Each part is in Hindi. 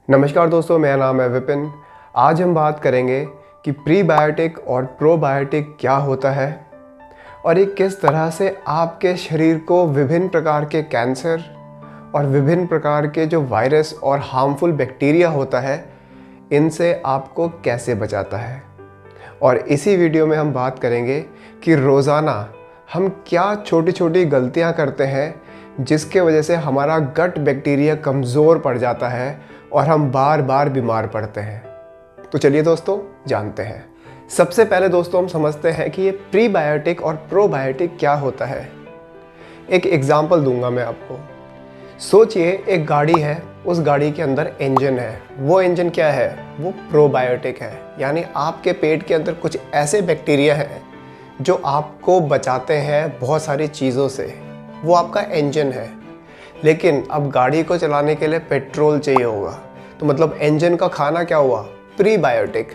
नमस्कार दोस्तों, मेरा नाम है विपिन। आज हम बात करेंगे कि प्रीबायोटिक और प्रोबायोटिक क्या होता है और ये किस तरह से आपके शरीर को विभिन्न प्रकार के कैंसर और विभिन्न प्रकार के जो वायरस और हार्मफुल बैक्टीरिया होता है इनसे आपको कैसे बचाता है। और इसी वीडियो में हम बात करेंगे कि रोज़ाना हम क्या छोटी छोटी गलतियां करते हैं जिसके वजह से हमारा गट बैक्टीरिया कमज़ोर पड़ जाता है और हम बार बार बीमार पड़ते हैं। तो चलिए दोस्तों जानते हैं। सबसे पहले दोस्तों हम समझते हैं कि ये प्रीबायोटिक और प्रोबायोटिक क्या होता है। एक एग्जांपल दूंगा मैं आपको। सोचिए एक गाड़ी है, उस गाड़ी के अंदर इंजन है। वो इंजन क्या है? वो प्रोबायोटिक है, यानी आपके पेट के अंदर कुछ ऐसे बैक्टीरिया हैं जो आपको बचाते हैं बहुत सारी चीज़ों से। वो आपका इंजन है। लेकिन अब गाड़ी को चलाने के लिए पेट्रोल चाहिए होगा, तो मतलब इंजन का खाना क्या हुआ? प्रीबायोटिक।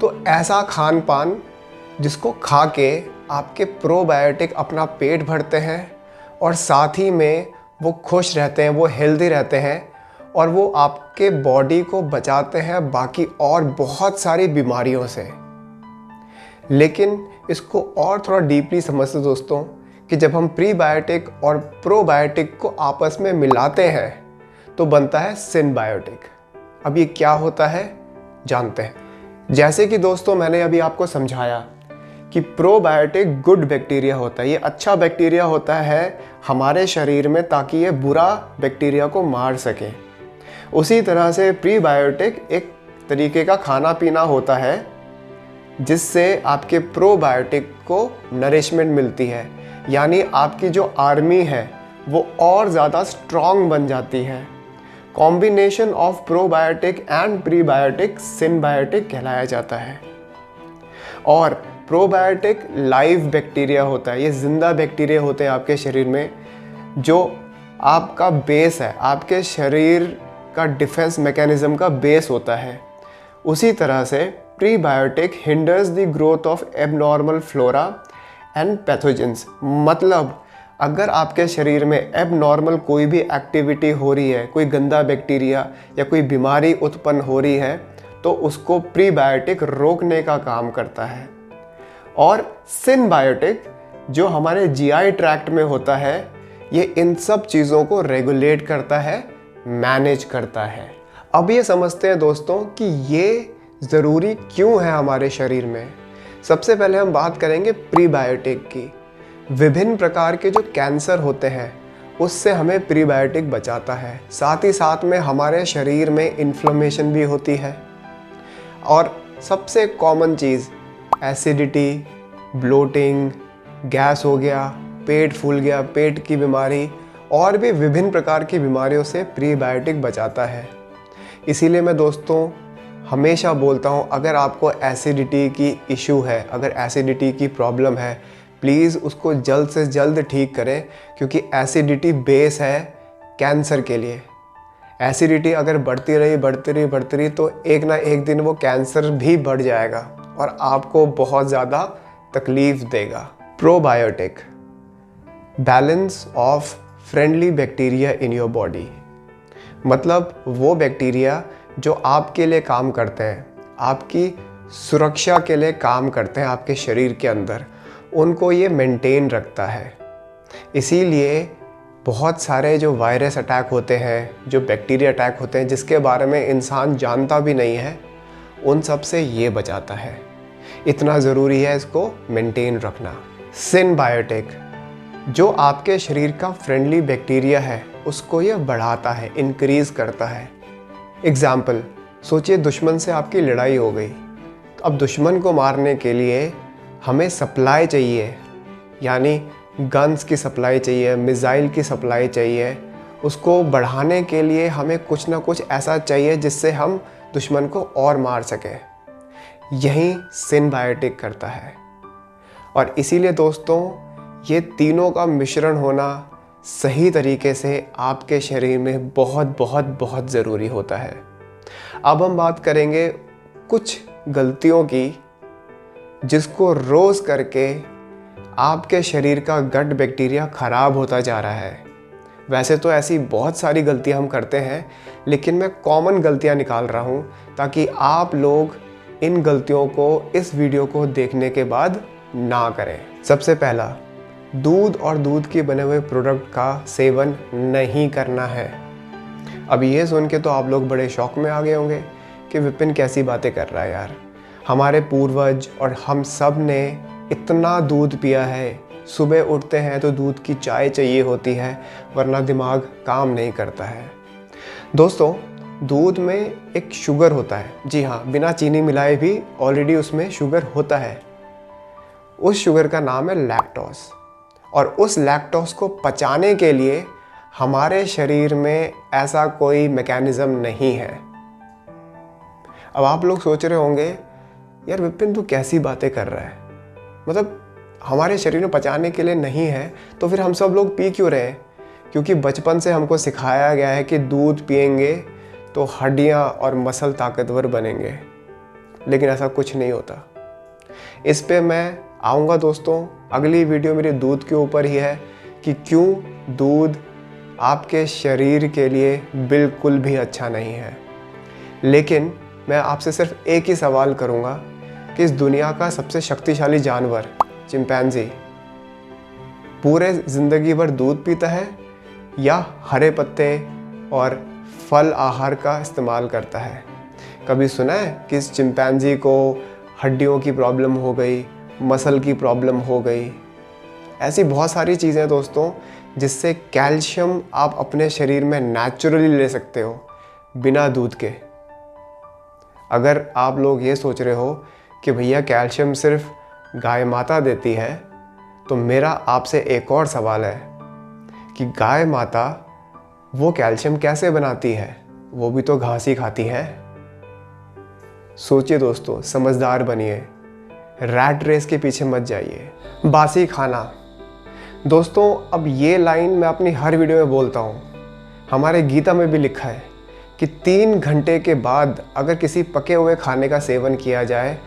तो ऐसा खान पान जिसको खा के आपके प्रोबायोटिक अपना पेट भरते हैं और साथ ही में वो खुश रहते हैं, वो हेल्दी रहते हैं और वो आपके बॉडी को बचाते हैं बाकी और बहुत सारी बीमारियों से। लेकिन इसको और थोड़ा डीपली समझते दोस्तों कि जब हम प्रीबायोटिक और प्रोबायोटिक को आपस में मिलाते हैं तो बनता है सिनबायोटिक। अब ये क्या होता है जानते हैं। जैसे कि दोस्तों मैंने अभी आपको समझाया कि प्रोबायोटिक गुड बैक्टीरिया होता है, ये अच्छा बैक्टीरिया होता है हमारे शरीर में ताकि ये बुरा बैक्टीरिया को मार सके। उसी तरह से प्रीबायोटिक एक तरीके का खाना पीना होता है जिससे आपके प्रोबायोटिक को नरिशमेंट मिलती है, यानी आपकी जो आर्मी है वो और ज़्यादा स्ट्रॉन्ग बन जाती है। Combination of probiotic and prebiotic synbiotic कहलाया जाता है। और प्रोबायोटिक लाइव बैक्टीरिया होता है, ये जिंदा बैक्टीरिया होते हैं आपके शरीर में जो आपका बेस है, आपके शरीर का डिफेंस मैकेनिज्म का बेस होता है। उसी तरह से prebiotic hinders the growth of abnormal flora and pathogens. मतलब अगर आपके शरीर में एबनॉर्मल कोई भी एक्टिविटी हो रही है, कोई गंदा बैक्टीरिया या कोई बीमारी उत्पन्न हो रही है, तो उसको प्रीबायोटिक रोकने का काम करता है। और सिनबायोटिक जो हमारे जीआई ट्रैक्ट में होता है, ये इन सब चीज़ों को रेगुलेट करता है, मैनेज करता है। अब ये समझते हैं दोस्तों कि ये ज़रूरी क्यों है हमारे शरीर में। सबसे पहले हम बात करेंगे प्रीबायोटिक की। विभिन्न प्रकार के जो कैंसर होते हैं उससे हमें प्रीबायोटिक बचाता है। साथ ही साथ में हमारे शरीर में इन्फ्लेमेशन भी होती है और सबसे कॉमन चीज़ एसिडिटी, ब्लोटिंग, गैस हो गया, पेट फूल गया, पेट की बीमारी और भी विभिन्न प्रकार की बीमारियों से प्रीबायोटिक बचाता है। इसीलिए मैं दोस्तों हमेशा बोलता हूँ, अगर आपको एसिडिटी की इशू है, अगर एसिडिटी की प्रॉब्लम है, प्लीज़ उसको जल्द से जल्द ठीक करें, क्योंकि एसिडिटी बेस है कैंसर के लिए। एसिडिटी अगर बढ़ती रही तो एक ना एक दिन वो कैंसर भी बढ़ जाएगा और आपको बहुत ज़्यादा तकलीफ़ देगा। Probiotic, balance of friendly bacteria in your body. मतलब वो बैक्टीरिया जो आपके लिए काम करते हैं, आपकी सुरक्षा के लिए काम करते हैं आपके शरीर के अंदर, उनको ये मेंटेन रखता है। इसीलिए बहुत सारे जो वायरस अटैक होते हैं, जो बैक्टीरिया अटैक होते हैं जिसके बारे में इंसान जानता भी नहीं है, उन सब से ये बचाता है। इतना ज़रूरी है इसको मेंटेन रखना। सिनबायोटिक जो आपके शरीर का फ्रेंडली बैक्टीरिया है उसको ये बढ़ाता है, इंक्रीज़ करता है। एग्ज़ाम्पल, सोचिए दुश्मन से आपकी लड़ाई हो गई, तो अब दुश्मन को मारने के लिए हमें सप्लाई चाहिए, यानी गन्स की सप्लाई चाहिए, मिसाइल की सप्लाई चाहिए। उसको बढ़ाने के लिए हमें कुछ ना कुछ ऐसा चाहिए जिससे हम दुश्मन को और मार सकें। यही सिनबायोटिक करता है। और इसीलिए दोस्तों ये तीनों का मिश्रण होना सही तरीके से आपके शरीर में बहुत बहुत बहुत ज़रूरी होता है। अब हम बात करेंगे कुछ गलतियों की जिसको रोज़ करके आपके शरीर का गट बैक्टीरिया ख़राब होता जा रहा है। वैसे तो ऐसी बहुत सारी गलतियां हम करते हैं, लेकिन मैं कॉमन गलतियां निकाल रहा हूं ताकि आप लोग इन गलतियों को इस वीडियो को देखने के बाद ना करें। सबसे पहला, दूध और दूध के बने हुए प्रोडक्ट का सेवन नहीं करना है। अब ये सुन के तो आप लोग बड़े शौक में आ गए होंगे कि विपिन कैसी बातें कर रहा है यार। हमारे पूर्वज और हम सब ने इतना दूध पिया है, सुबह उठते हैं तो दूध की चाय चाहिए होती है, वरना दिमाग काम नहीं करता है। दोस्तों, दूध में एक शुगर होता है, जी हाँ, बिना चीनी मिलाए भी ऑलरेडी उसमें शुगर होता है। उस शुगर का नाम है लैक्टोज, और उस लैक्टोज को पचाने के लिए हमारे शरीर में ऐसा कोई मैकेनिज्म नहीं है। अब आप लोग सोच रहे होंगे, यार विपिन तू कैसी बातें कर रहा है, मतलब हमारे शरीर में पचाने के लिए नहीं है तो फिर हम सब लोग पी क्यों रहे हैं? क्योंकि बचपन से हमको सिखाया गया है कि दूध पिएंगे तो हड्डियां और मसल ताकतवर बनेंगे, लेकिन ऐसा कुछ नहीं होता। इस पे मैं आऊँगा दोस्तों, अगली वीडियो मेरी दूध के ऊपर ही है कि क्यों दूध आपके शरीर के लिए बिल्कुल भी अच्छा नहीं है। लेकिन मैं आपसे सिर्फ एक ही सवाल करूँगा कि इस दुनिया का सबसे शक्तिशाली जानवर चिंपैंजी पूरे ज़िंदगी भर दूध पीता है या हरे पत्ते और फल आहार का इस्तेमाल करता है? कभी सुना है कि इस चिंपैंजी को हड्डियों की प्रॉब्लम हो गई, मसल की प्रॉब्लम हो गई? ऐसी बहुत सारी चीज़ें दोस्तों जिससे कैल्शियम आप अपने शरीर में नेचुरली ले सकते हो बिना दूध के। अगर आप लोग ये सोच रहे हो कि भैया कैल्शियम सिर्फ गाय माता देती है, तो मेरा आपसे एक और सवाल है कि गाय माता वो कैल्शियम कैसे बनाती है? वो भी तो घास ही खाती है। सोचिए दोस्तों, समझदार बनिए, रैट रेस के पीछे मत जाइए। बासी खाना, दोस्तों अब ये लाइन मैं अपनी हर वीडियो में बोलता हूँ। हमारे गीता में भी लिखा है कि 3 घंटे के बाद अगर किसी पके हुए खाने का सेवन किया जाए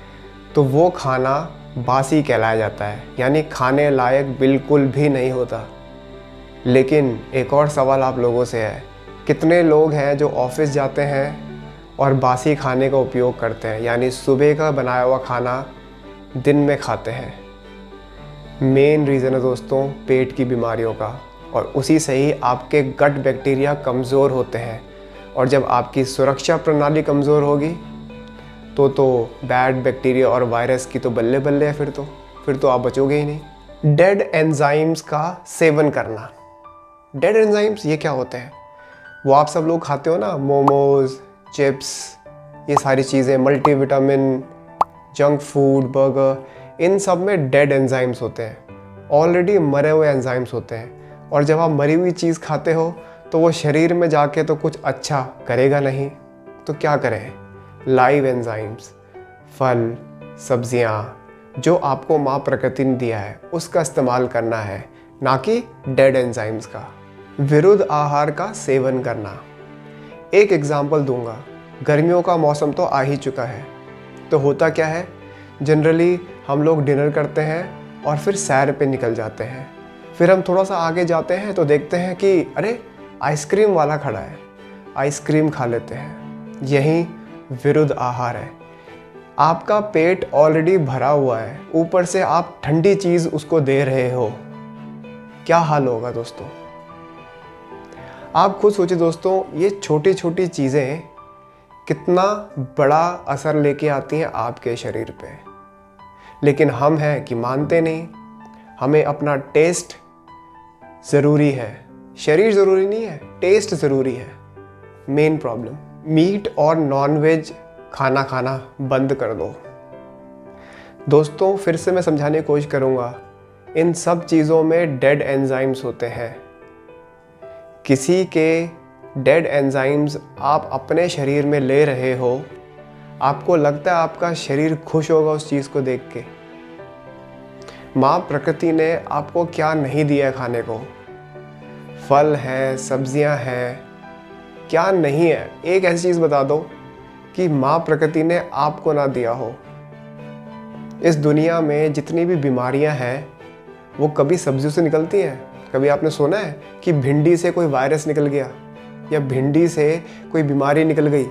तो वो खाना बासी कहलाया जाता है, यानी खाने लायक बिल्कुल भी नहीं होता। लेकिन एक और सवाल आप लोगों से है, कितने लोग हैं जो ऑफिस जाते हैं और बासी खाने का उपयोग करते हैं, यानी सुबह का बनाया हुआ खाना दिन में खाते हैं? मेन रीज़न है दोस्तों पेट की बीमारियों का, और उसी से ही आपके गट बैक्टीरिया कमज़ोर होते हैं, और जब आपकी सुरक्षा प्रणाली कमज़ोर होगी तो बैड बैक्टीरिया और वायरस की तो बल्ले बल्ले है, फिर तो आप बचोगे ही नहीं। डेड एंजाइम्स का सेवन करना। डेड एंजाइम्स ये क्या होते हैं? वो आप सब लोग खाते हो ना, मोमोज, चिप्स, ये सारी चीज़ें, मल्टीविटामिन, जंक फूड, बर्गर, इन सब में डेड एंजाइम्स होते हैं, ऑलरेडी मरे हुए एंजाइम्स होते हैं। और जब आप मरी हुई चीज़ खाते हो तो वो शरीर में जाके तो कुछ अच्छा करेगा नहीं, तो क्या करें? लाइव एंजाइम्स, फल, सब्जियां जो आपको माँ प्रकृति ने दिया है उसका इस्तेमाल करना है, ना कि डेड एंजाइम्स का। विरुद्ध आहार का सेवन करना। एक एग्जांपल दूंगा, गर्मियों का मौसम तो आ ही चुका है, तो होता क्या है, जनरली हम लोग डिनर करते हैं और फिर सैर पे निकल जाते हैं। फिर हम थोड़ा सा आगे जाते हैं तो देखते हैं कि अरे आइसक्रीम वाला खड़ा है, आइसक्रीम खा लेते हैं। यही विरुद्ध आहार है। आपका पेट ऑलरेडी भरा हुआ है, ऊपर से आप ठंडी चीज़ उसको दे रहे हो, क्या हाल होगा दोस्तों? आप खुद सोचिए दोस्तों, ये छोटी छोटी चीज़ें कितना बड़ा असर लेके आती हैं आपके शरीर पे। लेकिन हम हैं कि मानते नहीं, हमें अपना टेस्ट ज़रूरी है, शरीर ज़रूरी नहीं है, टेस्ट ज़रूरी है। मेन प्रॉब्लम, मीट और नॉनवेज खाना खाना बंद कर दो। दोस्तों फिर से मैं समझाने की कोशिश करूँगा, इन सब चीज़ों में डेड एंजाइम्स होते हैं। किसी के डेड एंजाइम्स आप अपने शरीर में ले रहे हो, आपको लगता है आपका शरीर खुश होगा उस चीज़ को देख के? माँ प्रकृति ने आपको क्या नहीं दिया है खाने को? फल हैं, सब्जियां हैं, क्या नहीं है? एक ऐसी चीज़ बता दो कि माँ प्रकृति ने आपको ना दिया हो। इस दुनिया में जितनी भी बीमारियां हैं वो कभी सब्जियों से निकलती हैं? कभी आपने सुना है कि भिंडी से कोई वायरस निकल गया, या भिंडी से कोई बीमारी निकल गई,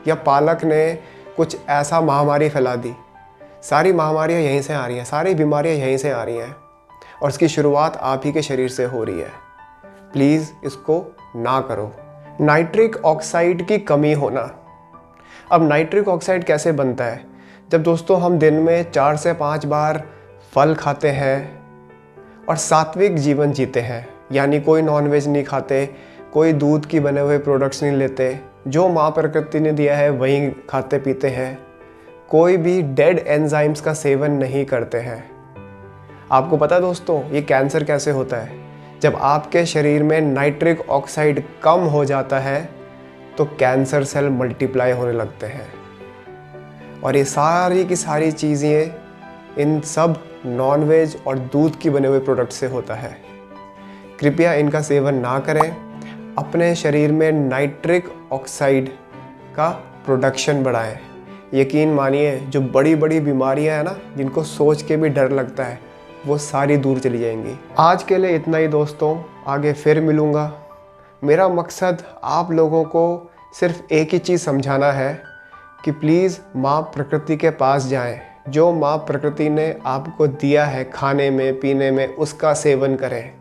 या पालक ने कुछ ऐसा महामारी फैला दी? सारी महामारियाँ यहीं से आ रही हैं, सारी बीमारियाँ यहीं से आ रही हैं, और इसकी शुरुआत आप ही के शरीर से हो रही है। प्लीज़ इसको ना करो। नाइट्रिक ऑक्साइड की कमी होना। अब नाइट्रिक ऑक्साइड कैसे बनता है? जब दोस्तों हम दिन में 4 से 5 बार फल खाते हैं और सात्विक जीवन जीते हैं, यानी कोई नॉनवेज नहीं खाते, कोई दूध की बने हुए प्रोडक्ट्स नहीं लेते, जो माँ प्रकृति ने दिया है वही खाते पीते हैं, कोई भी डेड एंजाइम्स का सेवन नहीं करते हैं। आपको पता है दोस्तों ये कैंसर कैसे होता है? जब आपके शरीर में नाइट्रिक ऑक्साइड कम हो जाता है तो कैंसर सेल मल्टीप्लाई होने लगते हैं, और ये सारी की सारी चीज़ें इन सब नॉनवेज और दूध की बने हुए प्रोडक्ट से होता है। कृपया इनका सेवन ना करें। अपने शरीर में नाइट्रिक ऑक्साइड का प्रोडक्शन बढ़ाएं। यकीन मानिए जो बड़ी बड़ी बीमारियां हैं ना, जिनको सोच के भी डर लगता है, वो सारी दूर चली जाएंगी। आज के लिए इतना ही दोस्तों, आगे फिर मिलूँगा। मेरा मकसद आप लोगों को सिर्फ एक ही चीज़ समझाना है कि प्लीज़ माँ प्रकृति के पास जाएं। जो माँ प्रकृति ने आपको दिया है खाने में पीने में, उसका सेवन करें।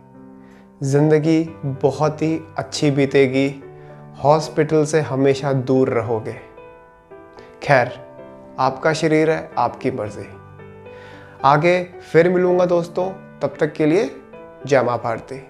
ज़िंदगी बहुत ही अच्छी बीतेगी, हॉस्पिटल से हमेशा दूर रहोगे। खैर, आपका शरीर है, आपकी मर्ज़ी। आगे फिर मिलूँगा दोस्तों, तब तक के लिए जय माँ भारती।